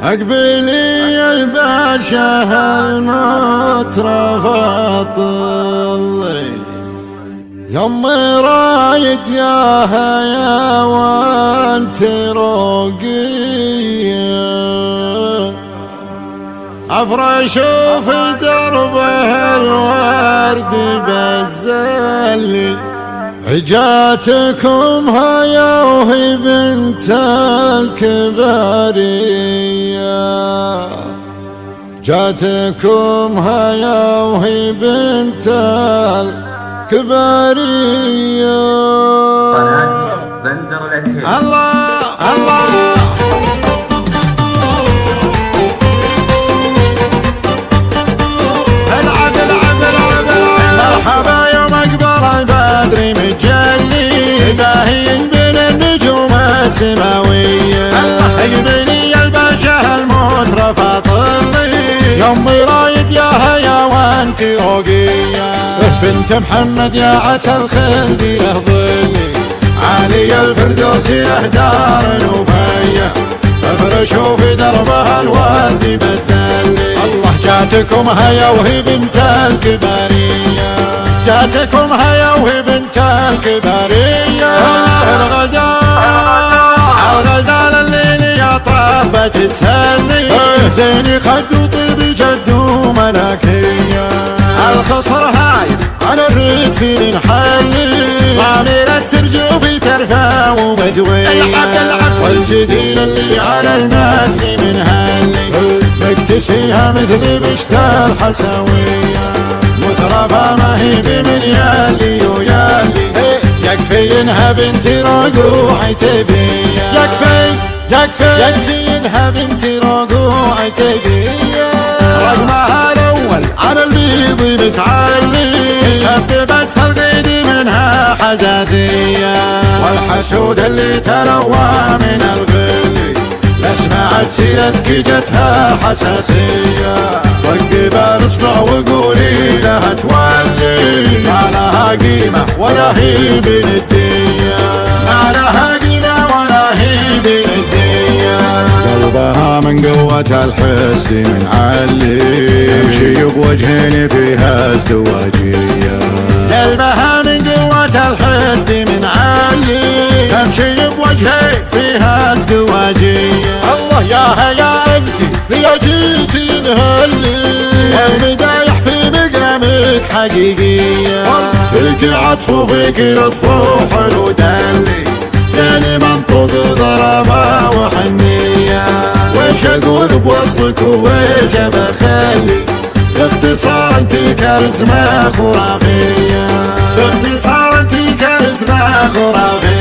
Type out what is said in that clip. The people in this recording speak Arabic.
اقبلي الباشا المطرف اطلي يمي رايد ياها يا وانت روقية افرش في دربها الورد بزلي جاتكم هيا وهي بنت الكبارية جاتكم هيا وهي بنت الكبارية بندر العتيب. الله الله العب العب العب مرحبا يوم اقبل البدر متجلي باهين بين النجوم السماوية اقبلي الباشا المطرف اطلي يمي رايد ياها يا وانت روقية بنت محمد يا عسى الخلد له ظلي عالي الفردوس له دار نوفية افرشوا في دربها الورد بزلي الله جاتكم هيا وهي بنت الكبارية جاتكم هيا وهي بنت الكبارية الغزال الليل يا طابة تسلي زيني خد وطيب جد وملكية الخصر هايف على الريت نحلي ضامير السرجوفي ترفع ومزوية والجديل اللي على المتن من هلي مكتسيها مثل بشت الحسوية مترفة ما هي بمن يالي ويالي يكفي انها بنت رقوعي تبية يكفي انها بنت رقوعي تبية رقمها الاول على البيض متعلي سببت في القيد منها حزازية والحسود اللي تروى من الغلي لا سمعت سيرتك جتها حساسية وقف اصبع وقولي لها تولي ما لها قيمة ولا هي بندية ما لها قيمة ولا هي بندية قلبها من قوة الحسد من علي يمشي بوجهين فيها ازدواجية قلبها من قوة الحسد من علي تمشي بوجهي فيها ازدواجية الله ياها يا انتي ليا جيتي نهلي والمدايح في مقامك حقيقية فيك عطف وفيك لطف وحلو دلي زين منطوق ضربة وحنية وش اقول بوصفك ووش بخلي باختصار انتي كاريزما خرافية باختصار انتي كاريزما خرافية